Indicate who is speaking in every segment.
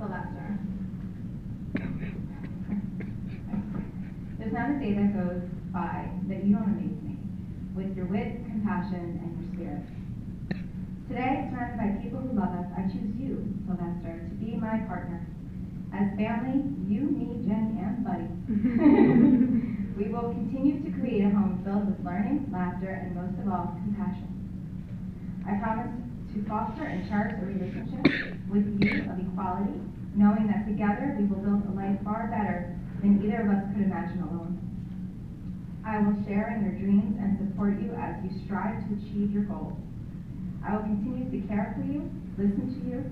Speaker 1: Sylvester. There's not a day that goes by that you don't amaze me, with your wit, compassion, and your spirit. Today, surrounded by people who love us, I choose you, Sylvester, to be my partner. As family, you, me, Jen, and Buddy. We will continue to create a home filled with learning, laughter, and most of all, compassion. I promise to foster and cherish a relationship with you of equality, knowing that together we will build a life far better than either of us could imagine alone. I will share in your dreams and support you as you strive to achieve your goals. I will continue to care for you, listen to you,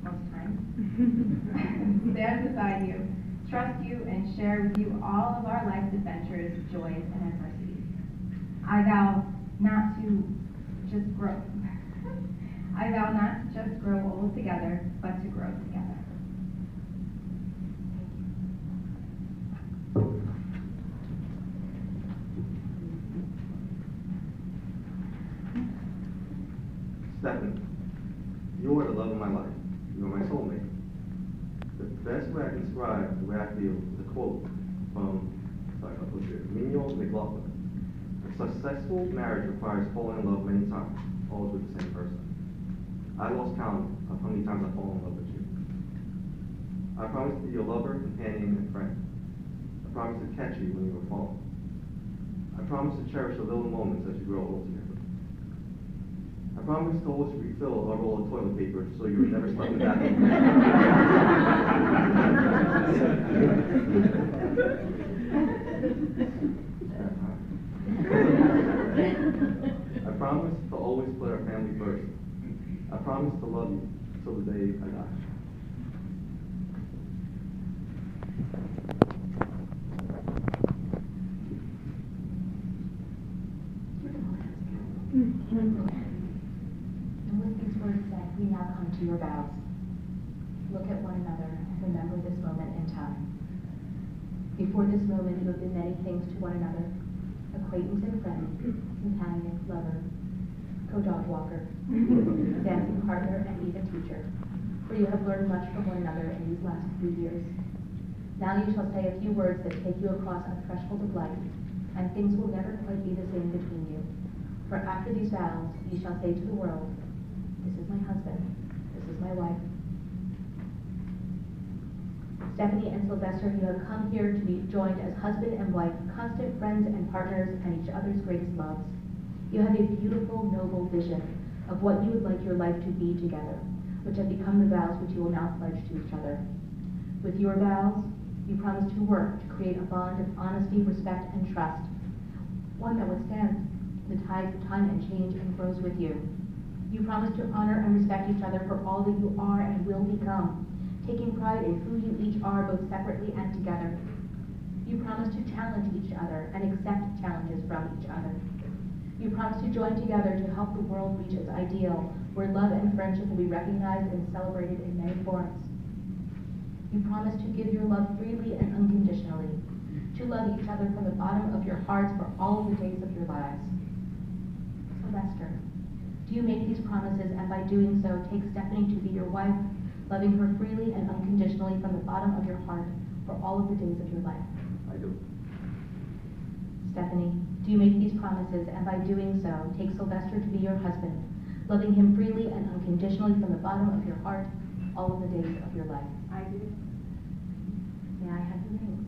Speaker 1: most times, stand beside you, trust you, and share with you all of our life's adventures, joys, and adversities. I vow not to just grow. I vow not to just grow old together, but to grow together.
Speaker 2: Stephanie, you are the love of my life. You are my soulmate. The best way I can describe the way I feel is a quote from Mignon McLaughlin. A successful marriage requires falling in love many times, always with the same person. I lost count of how many times I've fallen in love with you. I promise to be your lover, companion, and friend. I promise to catch you when you are falling. I promise to cherish the little moments as you grow old together. I promise to always refill a roll of toilet paper so you will never sleep in the bathroom. I promise to always put our family first. I promise to love you till the day I die.
Speaker 3: And with these words said, we now come to your vows. Look at one another and remember this moment in time. Before this moment, you have been many things to one another: acquaintance and friend, companion, lover, co-dog walker, dancing partner, and even teacher. For you have learned much from one another in these last few years. Now you shall say a few words that take you across a threshold of life, and things will never quite be the same between you. For after these vows, you shall say to the world, this is my husband, this is my wife. Stephanie and Sylvester, you have come here to be joined as husband and wife, constant friends and partners, and each other's greatest loves. You have a beautiful, noble vision of what you would like your life to be together, which have become the vows which you will now pledge to each other. With your vows, you promise to work to create a bond of honesty, respect, and trust, one that withstands the tides of time and change and grows with you. You promise to honor and respect each other for all that you are and will become, taking pride in who you each are, both separately and together. You promise to challenge each other and accept challenges from each other. You promise to join together to help the world reach its ideal, where love and friendship will be recognized and celebrated in many forms. You promise to give your love freely and unconditionally, to love each other from the bottom of your hearts for all of the days of your lives. Sylvester, do you make these promises, and by doing so, take Stephanie to be your wife, loving her freely and unconditionally from the bottom of your heart for all of the days of your life?
Speaker 2: I do.
Speaker 3: Stephanie, do you make these promises, and by doing so, take Sylvester to be your husband, loving him freely and unconditionally from the bottom of your heart all of the days of your life?
Speaker 1: I do.
Speaker 3: May I have your rings?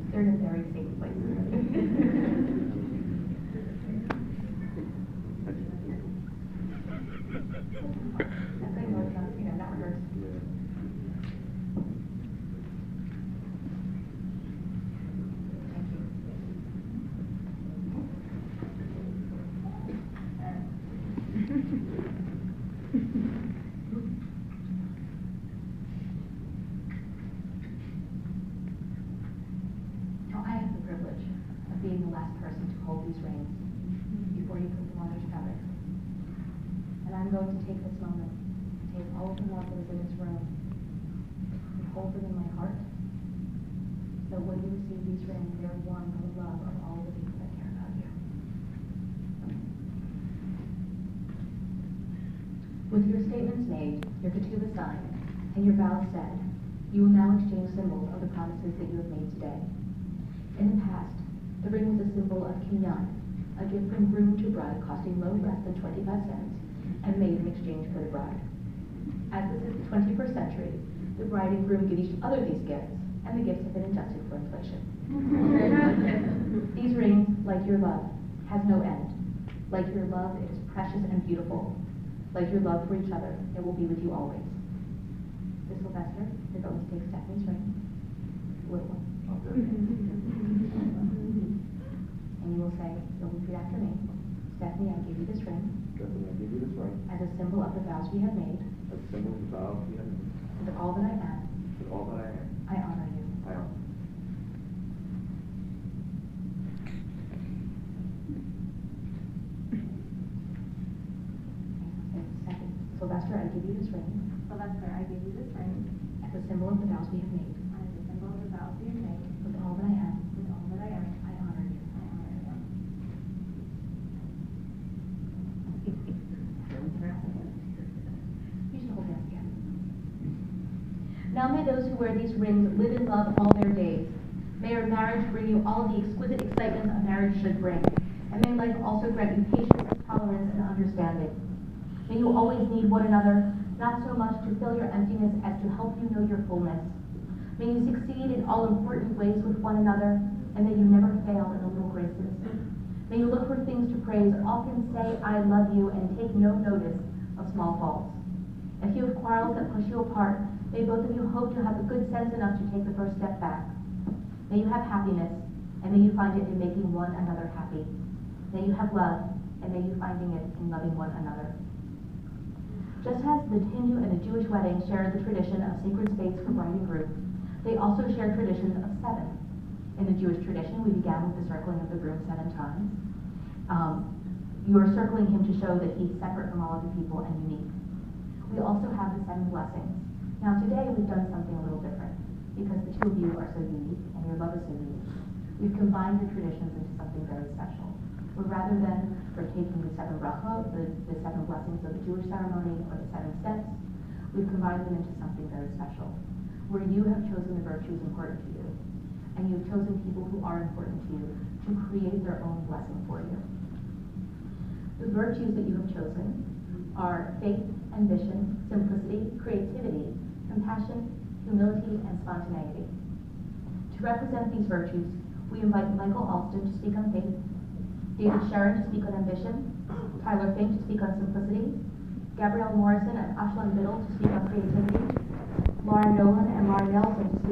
Speaker 3: They're in a very safe place. That's like no, not rehearsed. Now, I have the privilege of being the last person to hold these reins before you put them on each other. And I'm going to take this moment, take all of the love that is in this room, and hold it in my heart, so that when you receive these rings, they are worn by the love of all the people that care about you. With your statements made, your ketubah signed, and your vows said, you will now exchange symbols of the promises that you have made today. In the past, the ring was a symbol of kinyan, a gift from groom to bride costing no less than 25 cents, and made in exchange for the bride. As this is the 21st century, the bride and groom give each other these gifts, and the gifts have been adjusted for inflation. These rings, like your love, has no end. Like your love, it is precious and beautiful. Like your love for each other, it will be with you always. This Sylvester, you're going to take Stephanie's ring, little one.
Speaker 2: Okay.
Speaker 3: And you will say, you'll repeat after me. Stephanie, I give you this ring
Speaker 2: Stephanie, I give you this ring
Speaker 3: as a symbol of the vows we have made,
Speaker 2: as a symbol of the vows we have made.
Speaker 3: and that all that I am,
Speaker 2: That all that I am,
Speaker 3: I honor you.
Speaker 2: I honor.
Speaker 3: Second, Sylvester, I give you this ring
Speaker 1: Sylvester, I give you this ring
Speaker 3: as a symbol of the vows we have made,
Speaker 1: as a symbol of the vows we have made.
Speaker 3: with all that I am,
Speaker 1: With all that I am,
Speaker 3: I honor you.
Speaker 1: I honor you.
Speaker 3: You should hold hands together. Now may those who wear these rings live in love all their days. May your marriage bring you all the exquisite excitement a marriage should bring. And may life also grant you patience, tolerance, and understanding. May you always need one another, not so much to fill your emptiness as to help you know your fullness. May you succeed in all important ways with one another, and may you never fail in the little graces. May you look for things to praise, often say, I love you, and take no notice of small faults. If you have quarrels that push you apart, may both of you hope to have the good sense enough to take the first step back. May you have happiness, and may you find it in making one another happy. May you have love, and may you finding it in loving one another. Just as the Hindu and the Jewish wedding share the tradition of sacred space for bride and groom, they also share traditions of 7. In the Jewish tradition, we began with the circling of the groom 7 times. You are circling him to show that he's separate from all other people and unique. We also have the 7 blessings. Now today we've done something a little different because the two of you are so unique and your love is so unique. We've combined the traditions into something very special. Where rather than for taking the 7 brachot, the 7 blessings of the Jewish ceremony or the 7 steps, we've combined them into something very special. Where you have chosen the virtues important to you, and you've chosen people who are important to you to create their own blessing for you. The virtues that you have chosen are faith, ambition, simplicity, creativity, compassion, humility, and spontaneity. To represent these virtues, we invite Michael Alston to speak on faith, David Sharon to speak on ambition, Tyler Fink to speak on simplicity, Gabrielle Morrison and Ashland Biddle to speak on creativity, Laura Nolan and Laura Nelson to speak